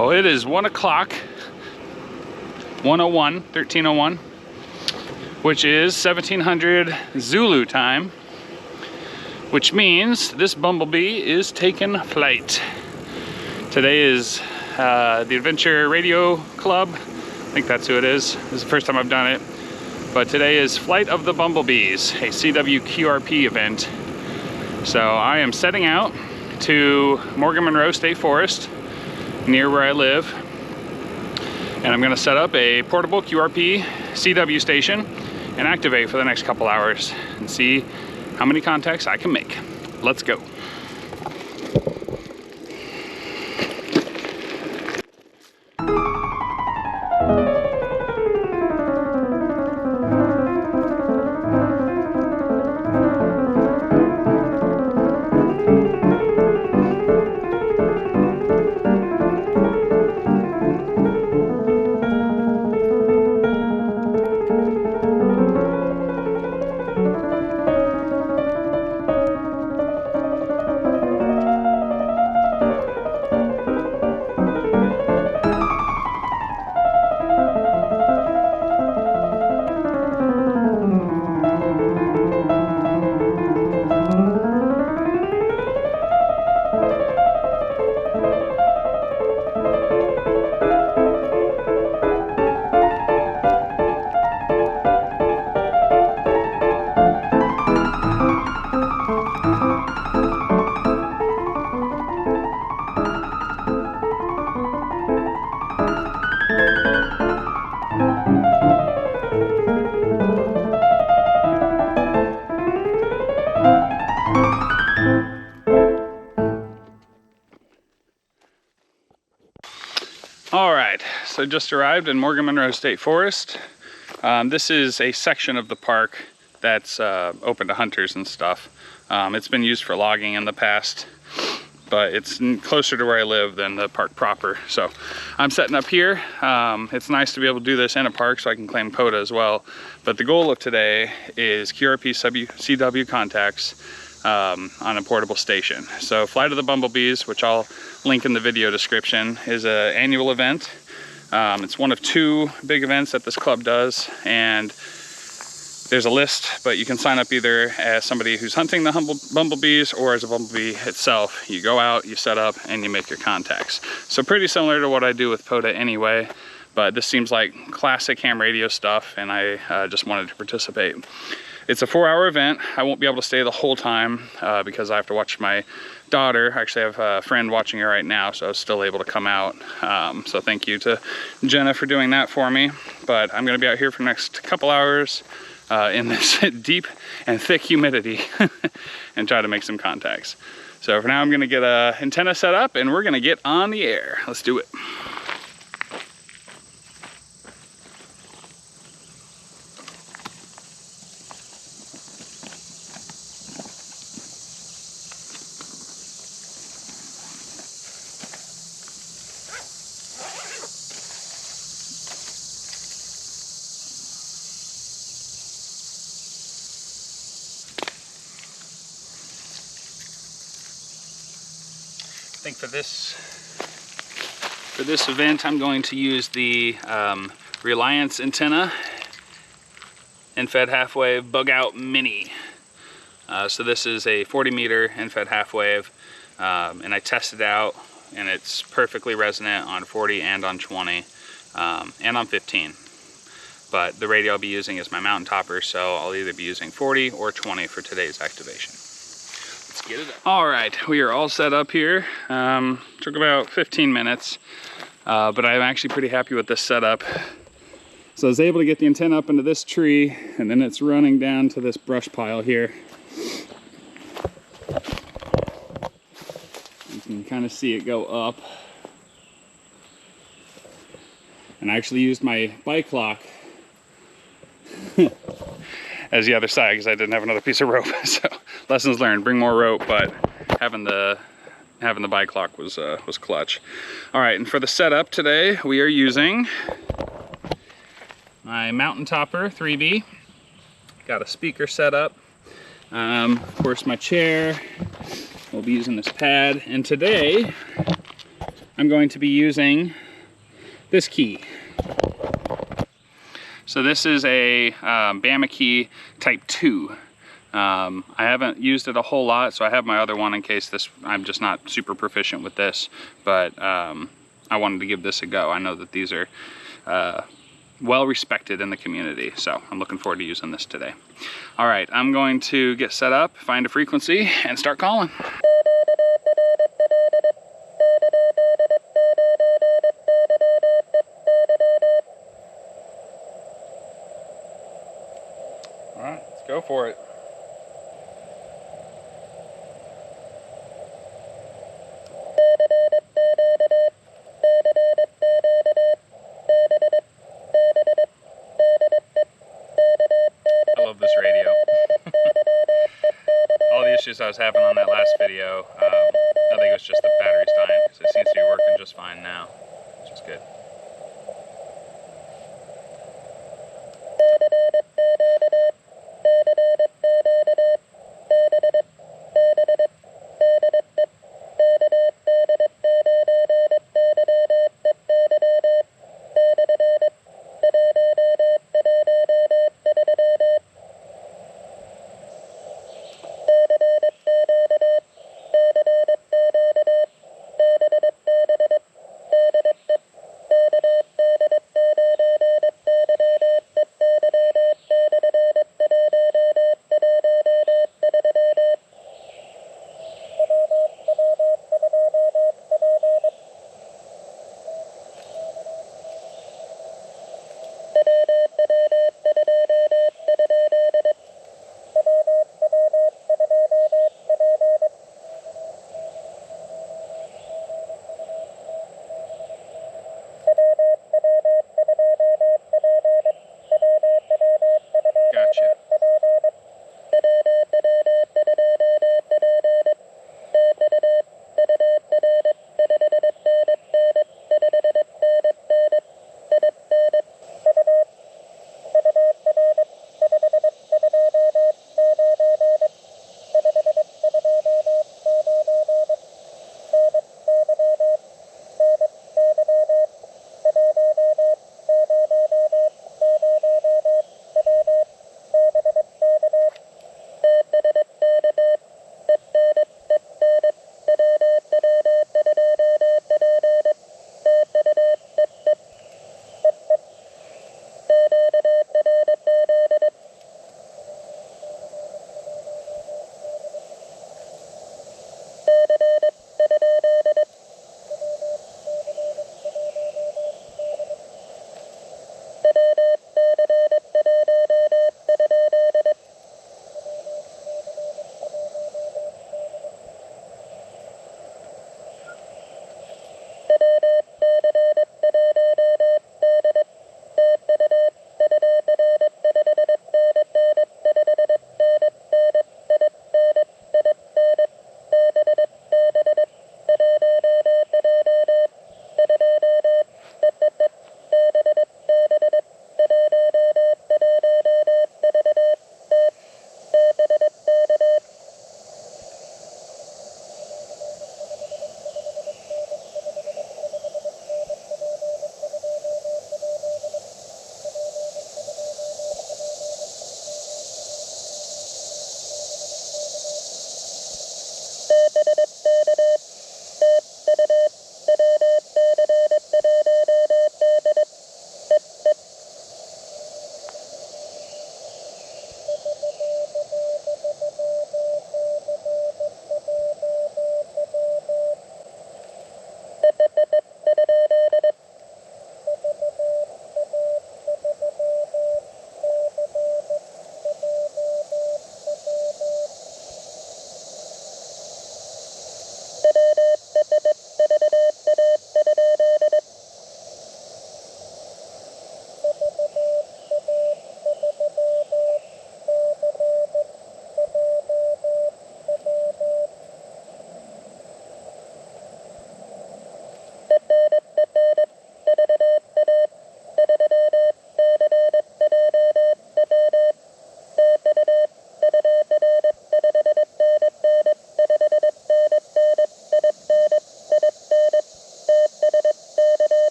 Oh, it is 1 o'clock, 1301, which is 1700 Zulu time, which means this Bumblebee is taking flight. Today is the Adventure Radio Club. I think that's who it is. This is the first time I've done it. But today is Flight of the Bumblebees, a CW QRP event. So I am setting out to Morgan Monroe State Forest, near where I live. And I'm gonna set up a portable QRP CW station and activate for the next couple hours and see how many contacts I can make. Let's go. All right, so just arrived in Morgan Monroe State Forest. This is a section of the park that's open to hunters and stuff. It's been used for logging in the past, but it's closer to where I live than the park proper. So I'm setting up here. It's nice to be able to do this in a park so I can claim POTA as well. But the goal of today is QRP CW contacts on a portable station. So Flight of the Bumblebees, which I'll link in the video description, is an annual event. It's one of 2 big events that this club does, and there's a list, but you can sign up either as somebody who's hunting the bumblebees or as a bumblebee itself. You go out, you set up, and you make your contacts. So pretty similar to what I do with POTA anyway, but this seems like classic ham radio stuff, and I just wanted to participate. It's a 4-hour event. I won't be able to stay the whole time because I have to watch my daughter. I actually have a friend watching her right now, so I was still able to come out. So thank you to Jenna for doing that for me. But I'm gonna be out here for the next couple hours in this deep and thick humidity and try to make some contacts. So for now, I'm gonna get an antenna set up and we're gonna get on the air. Let's do it. I think for this event, I'm going to use the Reliance antenna end-fed half-wave bug-out mini. So this is a 40-meter end-fed half-wave, and I tested it out, and it's perfectly resonant on 40 and on 20 and on 15. But the radio I'll be using is my mountain topper, so I'll either be using 40 or 20 for today's activation. Get it up. All right, we are all set up here. Took about 15 minutes, but I'm actually pretty happy with this setup. So I was able to get the antenna up into this tree, and then it's running down to this brush pile here. You can kind of see it go up. And I actually used my bike lock as the other side because I didn't have another piece of rope. So lessons learned, bring more rope, but having the bike lock was clutch. All right, and for the setup today, we are using my mountain topper 3B. Got a speaker set up. Of course, my chair. We'll be using this pad, and today I'm going to be using this key. So this is a Bama key type 2. I haven't used it a whole lot, so I have my other one in case I'm just not super proficient with this, but I wanted to give this a go. I know that these are well respected in the community, so I'm looking forward to using this today. All right, I'm going to get set up, find a frequency, and start calling. All right, let's go for it. I love this radio. All the issues I was having on that last video, I think it was just the battery's dying, because it seems to be working just fine now, which is good.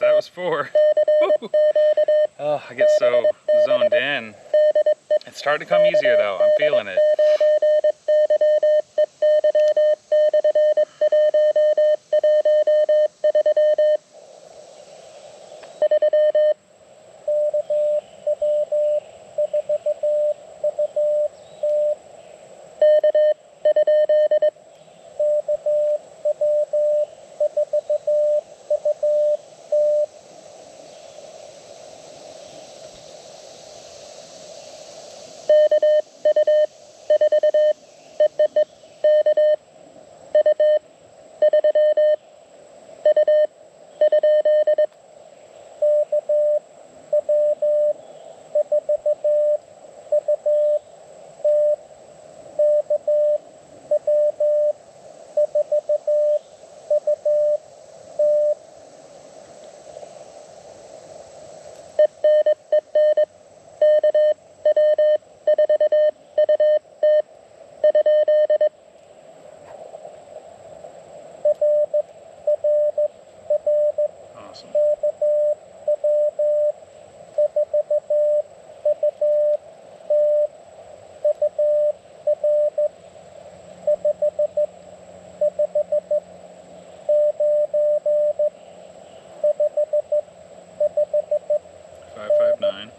that was 4. Oh, I get so zoned in. It's starting to come easier though, I'm feeling it. Awesome. $559.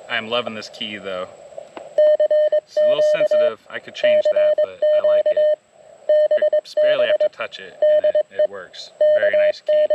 I'm loving this key though. It's a little sensitive. I could change that, but I like it. Just barely have to touch it and it works. Very nice key.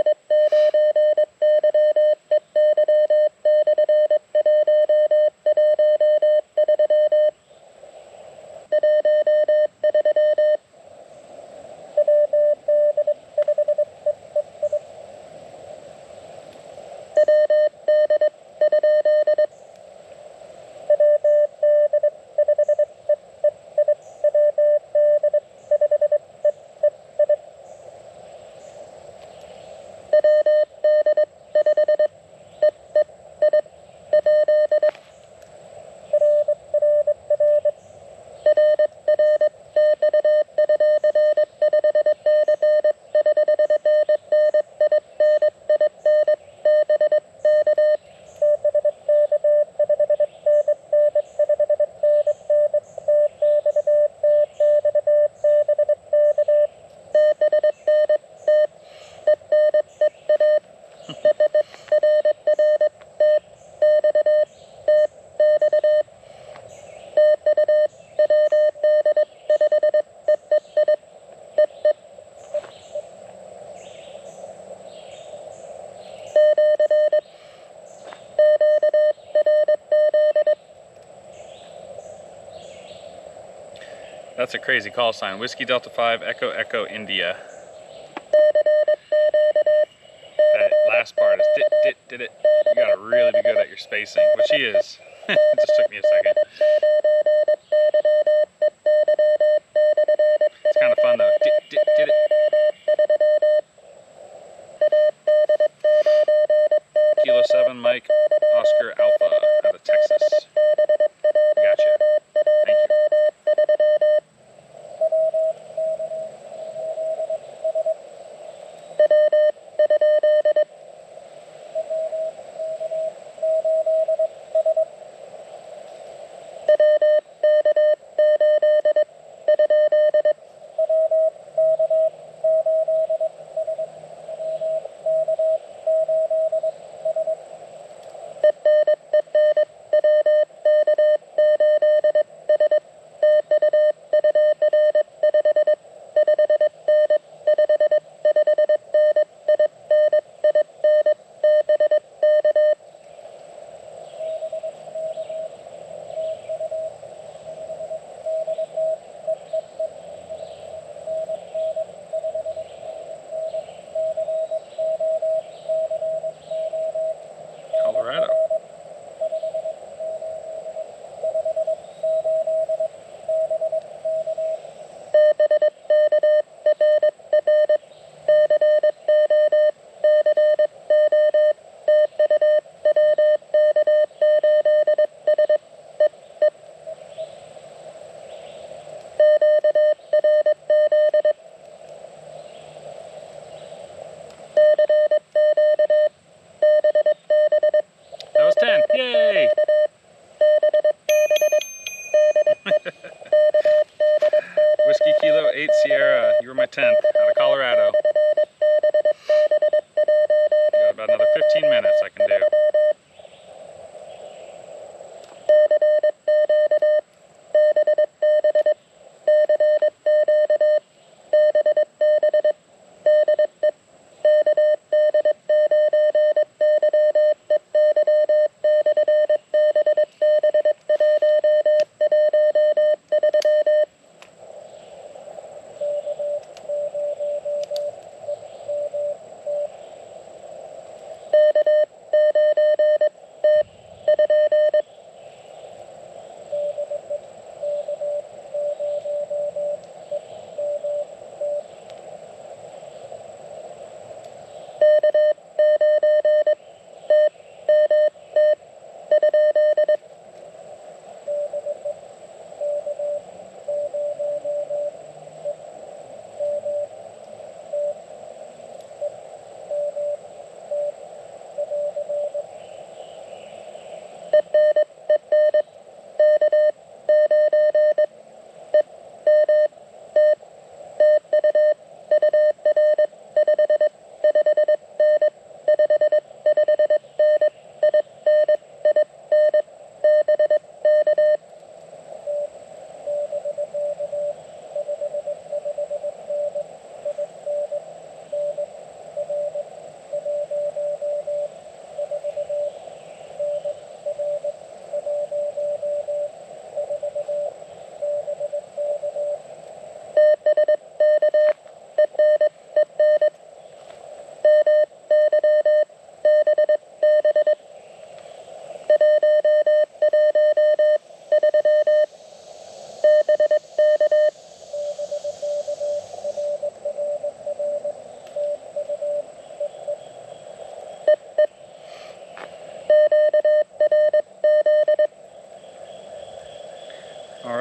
That's a crazy call sign. Whiskey Delta 5 Echo Echo India. That last part is did it. You gotta really be good at your spacing, which he is. It just took me a second. It's kind of fun though. Did it. Kilo 7 Mike Oscar Alpha out of Texas. Gotcha. Thank you.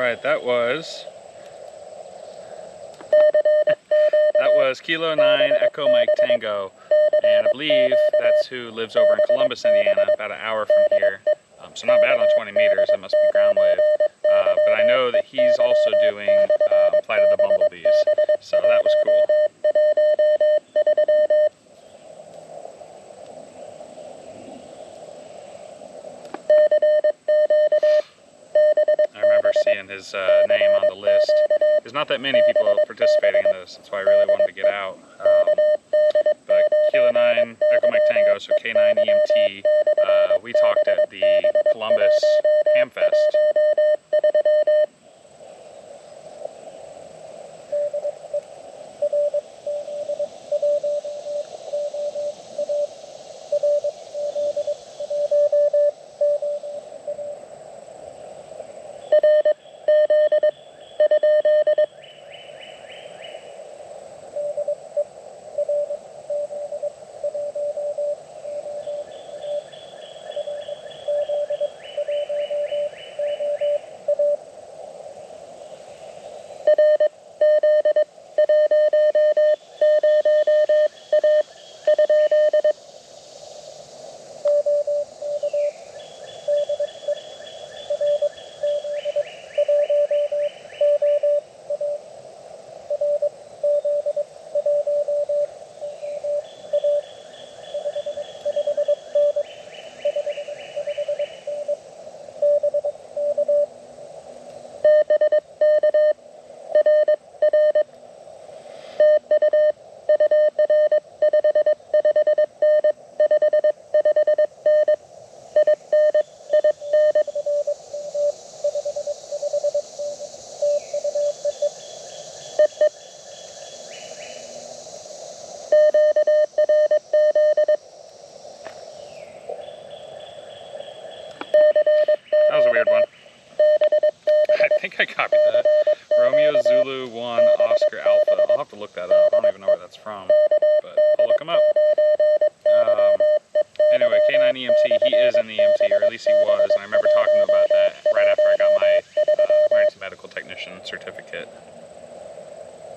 right, that was Kilo 9 Echo Mike Tango, and I believe that's who lives over in Columbus, Indiana, about an hour from here. So not bad on 20 meters, it must be ground wave. But I know that he's also doing Flight of the Bumblebees, so that was cool. I remember seeing his name on the list. There's not that many people participating in this, that's why I really wanted to get out. But Kilo 9 Echo Mike Tango, so K9 EMT, we talked at the Columbus Hamfest. That was a weird one. I think I copied that. Romeo Zulu 1 Oscar Alpha. I'll have to look that up. I don't even know where that's from, but I'll look him up. Anyway, K9 EMT, he is in the EMT, or at least he was, and I remember talking to him about that right after I got my emergency medical technician certificate.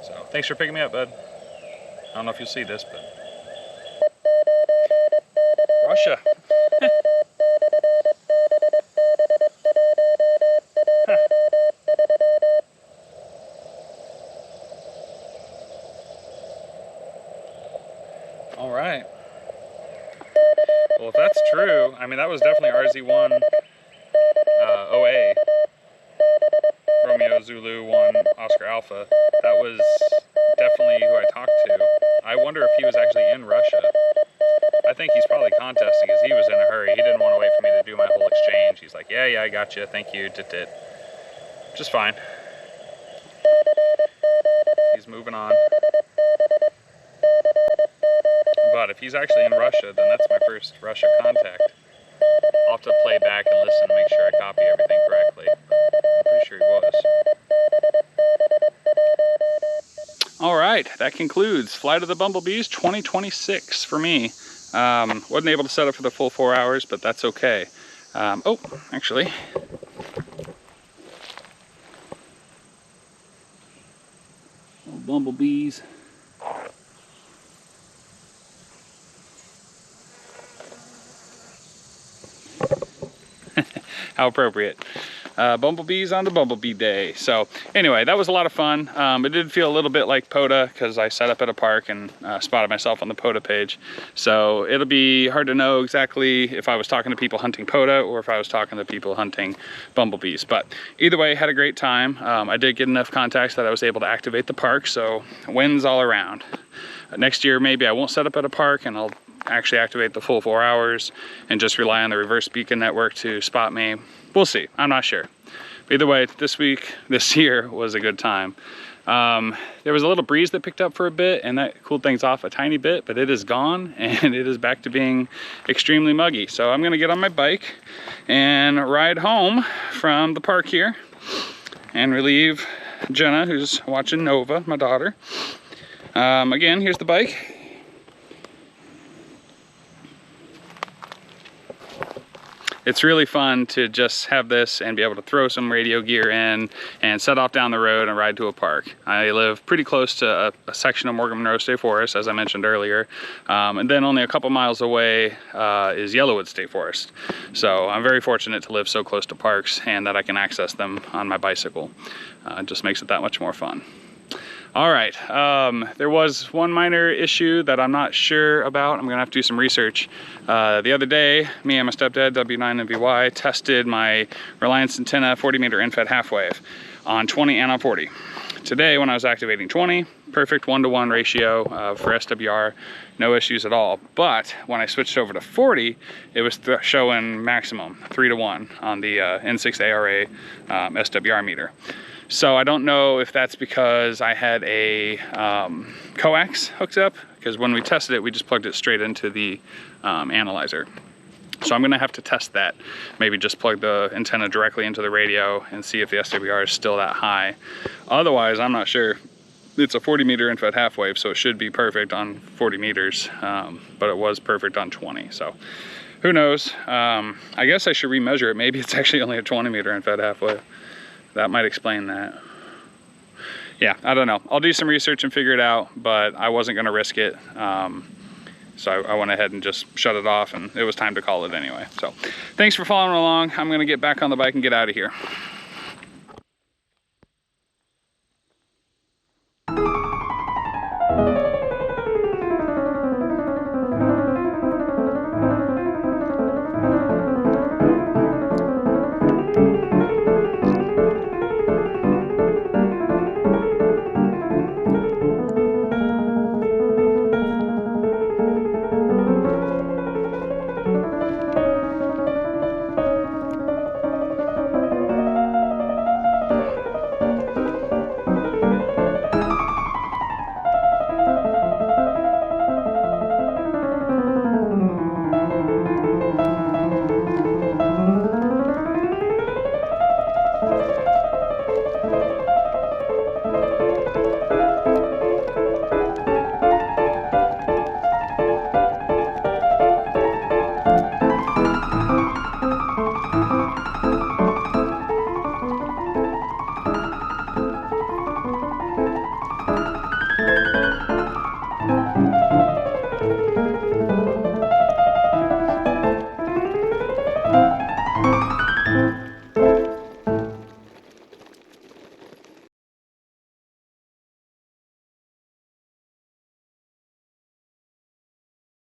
So, thanks for picking me up, bud. I don't know if you'll see this, but... Russia. All right. Well, if that's true, I mean, that was definitely RZ1 OA, Romeo Zulu 1 Oscar Alpha. That was definitely who I talked to. I wonder if he was actually in Russia. I think he's probably contesting because he was in a hurry. He didn't want to wait for me to do my whole exchange. He's like, yeah, I got you. Thank you. Which is fine. He's moving on. But if he's actually in Russia, then that's my first Russia contact. I'll have to play back and listen to make sure I copy everything correctly. But I'm pretty sure he was. All right, that concludes Flight of the Bumblebees 2026 for me. Wasn't able to set up for the full 4 hours, but that's okay. Oh, actually. Bumblebees. How appropriate. Bumblebees on the Bumblebee Day. So anyway, that was a lot of fun. It did feel a little bit like POTA because I set up at a park and spotted myself on the POTA page. So it'll be hard to know exactly if I was talking to people hunting POTA or if I was talking to people hunting bumblebees. But either way, had a great time. I did get enough contacts that I was able to activate the park, so wins all around. Next year, maybe I won't set up at a park and I'll actually activate the full 4 hours and just rely on the reverse beacon network to spot me. We'll see. I'm not sure. But either way, this year was a good time. There was a little breeze that picked up for a bit and that cooled things off a tiny bit, but it is gone and it is back to being extremely muggy. So I'm gonna get on my bike and ride home from the park here and relieve Jenna, who's watching Nova, my daughter. Again, here's the bike. it's really fun to just have this and be able to throw some radio gear in and set off down the road and ride to a park. I live pretty close to a section of Morgan Monroe State Forest, as I mentioned earlier, and then only a couple miles away is Yellowwood State Forest. So I'm very fortunate to live so close to parks and that I can access them on my bicycle. It just makes it that much more fun. All right, there was one minor issue that I'm not sure about. I'm gonna have to do some research. The other day, me and my stepdad, W9MVY, tested my Reliance antenna 40-meter in-fed half-wave on 20 and on 40. Today, when I was activating 20, perfect 1-to-1 ratio for SWR, no issues at all. But when I switched over to 40, it was showing maximum 3-to-1 on the N6 ARA SWR meter. So I don't know if that's because I had a coax hooked up, because when we tested it, we just plugged it straight into the analyzer. So I'm gonna have to test that. Maybe just plug the antenna directly into the radio and see if the SWR is still that high. Otherwise, I'm not sure. It's a 40-meter in-fed half-wave, so it should be perfect on 40 meters, but it was perfect on 20, so who knows? I guess I should remeasure it. Maybe it's actually only a 20-meter in-fed half-wave. That might explain that. Yeah, I don't know. I'll do some research and figure it out, but I wasn't gonna risk it. So I went ahead and just shut it off, and it was time to call it anyway. So thanks for following along. I'm gonna get back on the bike and get out of here.